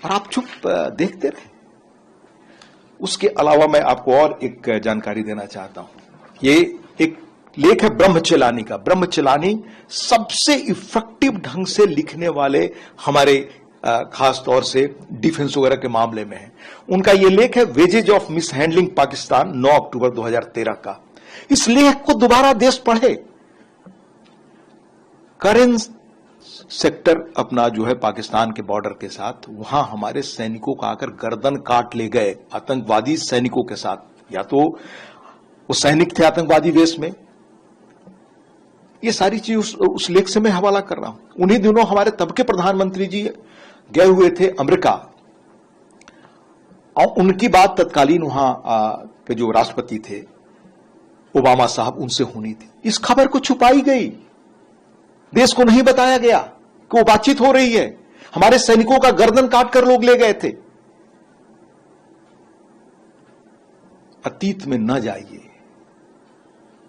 और आप चुप देखते रहे। उसके अलावा मैं आपको और एक जानकारी देना चाहता हूं। ये एक लेख है ब्रह्मचेलानी का। ब्रह्मचेलानी सबसे इफेक्टिव ढंग से लिखने वाले हमारे खास तौर से डिफेंस वगैरह के मामले में है। उनका यह लेख है वेजेज ऑफ मिसहैंडलिंग पाकिस्तान, 9 अक्टूबर 2013 का। इस लेख को दोबारा देश पढ़े। करेंट सेक्टर अपना जो है पाकिस्तान के बॉर्डर के साथ, वहां हमारे सैनिकों का आकर गर्दन काट ले गए आतंकवादी सैनिकों के साथ। या तो वो सैनिक थे आतंकवादी वेश में। ये सारी चीज उस लेख से मैं हवाला कर रहा हूं। उन्हीं दिनों हमारे तब के प्रधानमंत्री जी गए हुए थे अमेरिका, और उनकी बात तत्कालीन वहां के जो राष्ट्रपति थे ओबामा साहब, उनसे होनी थी। इस खबर को छुपाई गई, देश को नहीं बताया गया कि वो बातचीत हो रही है। हमारे सैनिकों का गर्दन काटकर लोग ले गए थे। अतीत में न जाइए।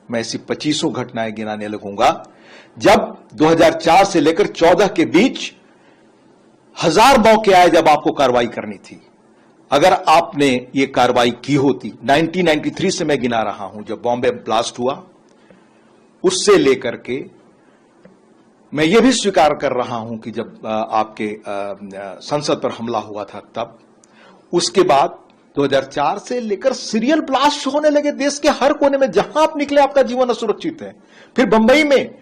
मैं ऐसी 25 घटनाएं गिनाने लगूंगा जब 2004 से लेकर 14 के बीच 1000 मौके आए जब आपको कार्रवाई करनी थी। अगर आपने ये कार्रवाई की होती, 1993 से मैं गिना रहा हूं, जब बॉम्बे ब्लास्ट हुआ, उससे लेकर के मैं ये भी स्वीकार कर रहा हूं कि जब आपके संसद पर हमला हुआ था तब, उसके बाद 2004 से लेकर सीरियल ब्लास्ट होने लगे देश के हर कोने में। जहां आप निकले आपका जीवन असुरक्षित है। फिर बंबई में,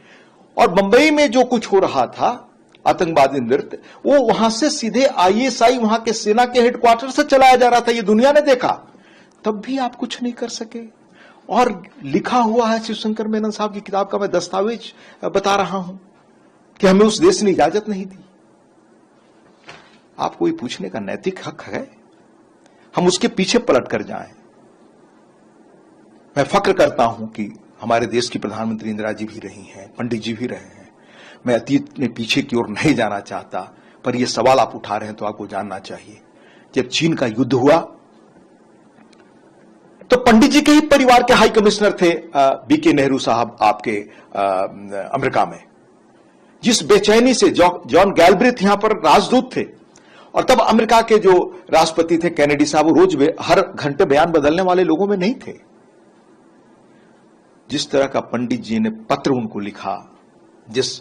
और बंबई में जो कुछ हो रहा था आतंकवादी नृत्य, वो वहां से सीधे आईएसआई वहां के सेना के हेडक्वार्टर से चलाया जा रहा था। ये दुनिया ने देखा, तब भी आप कुछ नहीं कर सके। और लिखा हुआ है शिवशंकर मेनन साहब की किताब का, मैं दस्तावेज बता रहा हूं कि हमें उस देश ने इजाजत नहीं दी। आपको ये पूछने का नैतिक हक है? हम उसके पीछे पलट कर जाएं। मैं फक्र करता हूं कि हमारे देश की प्रधानमंत्री इंदिरा जी भी रही हैं, पंडित जी भी रहे हैं। मैं अतीत में पीछे की ओर नहीं जाना चाहता, पर यह सवाल आप उठा रहे हैं तो आपको जानना चाहिए। जब चीन का युद्ध हुआ तो पंडित जी के ही परिवार के हाई कमिश्नर थे बीके नेहरू साहब आपके अमेरिका में। जिस बेचैनी से जॉन गैल्ब्रिथ यहां पर राजदूत थे, और तब अमेरिका के जो राष्ट्रपति थे कैनेडी साहब, वो रोज हर घंटे बयान बदलने वाले लोगों में नहीं थे। जिस तरह का पंडित जी ने पत्र उनको लिखा, जिस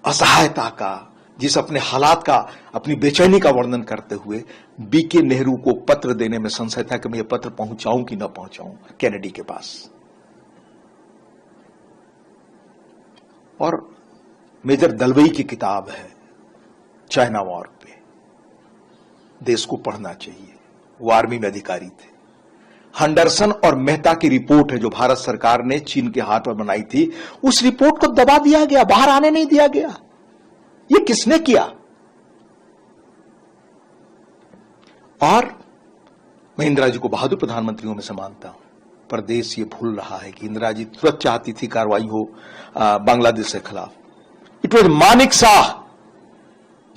असहायता का, जिस अपने हालात का, अपनी बेचैनी का वर्णन करते हुए बीके नेहरू को पत्र देने में संशय था कि मैं ये पत्र पहुंचाऊं कि न पहुंचाऊं कैनेडी के पास। और मेजर दलवई की किताब है चाइना वॉर पे, देश को पढ़ना चाहिए। वो आर्मी में अधिकारी थे। हंडरसन और मेहता की रिपोर्ट है जो भारत सरकार ने चीन के हाथ पर बनाई थी। उस रिपोर्ट को दबा दिया गया, बाहर आने नहीं दिया गया। ये किसने किया? और मैं इंदिरा जी को बहादुर प्रधानमंत्रियों में से मानता हूं, पर देश ये भूल रहा है कि इंदिरा जी तुरंत चाहती थी कार्रवाई हो बांग्लादेश के खिलाफ। इट वॉज मानिक शाह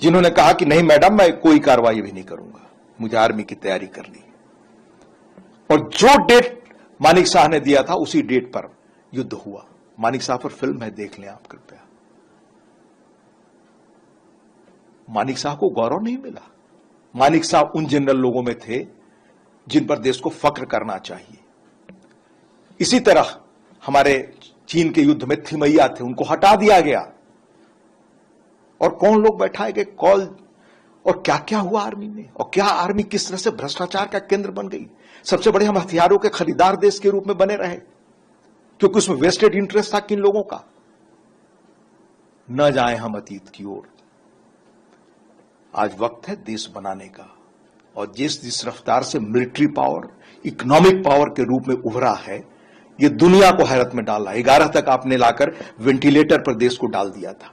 जिन्होंने कहा कि नहीं मैडम, मैं कोई कार्रवाई भी नहीं करूंगा, मुझे आर्मी की तैयारी करनी है। और जो डेट मानिक शाह ने दिया था उसी डेट पर युद्ध हुआ। मानिक शाह पर फिल्म है, देख लें आप कृपया। मानिक शाह को गौरव नहीं मिला। मानिक शाह उन जनरल लोगों में थे जिन पर देश को फक्र करना चाहिए। इसी तरह हमारे चीन के युद्ध में थिमैया थे, उनको हटा दिया गया। और कौन लोग बैठाए गए कॉल, और क्या क्या हुआ आर्मी में, और क्या आर्मी किस तरह से भ्रष्टाचार का केंद्र बन गई। सबसे बड़े हम हथियारों के खरीदार देश के रूप में बने रहे, क्योंकि उसमें वेस्टेड इंटरेस्ट था किन लोगों का। न जाएं हम अतीत की ओर। आज वक्त है देश बनाने का, और जिस रफ्तार से मिलिट्री पावर इकोनॉमिक पावर के रूप में उभरा है, यह दुनिया को हैरत में डाला। 11 तक आपने लाकर वेंटिलेटर पर देश को डाल दिया था।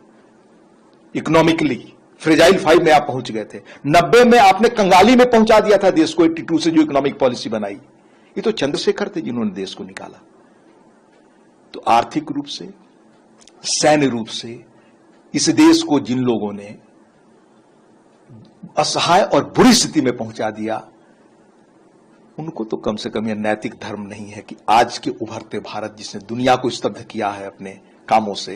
इकोनॉमिकली फ्रेजाइल 5 में आप पहुंच गए थे। 90 में आपने कंगाली में पहुंचा दिया था देश को, 82 से जो इकोनॉमिक पॉलिसी बनाई। ये तो चंद्रशेखर थे जिन्होंने देश को निकाला। तो आर्थिक रूप से, सैन्य रूप से इस देश को जिन लोगों ने असहाय और बुरी स्थिति में पहुंचा दिया, उनको तो कम से कम यह नैतिक धर्म नहीं है कि आज के उभरते भारत, जिसने दुनिया को स्तब्ध किया है अपने कामों से,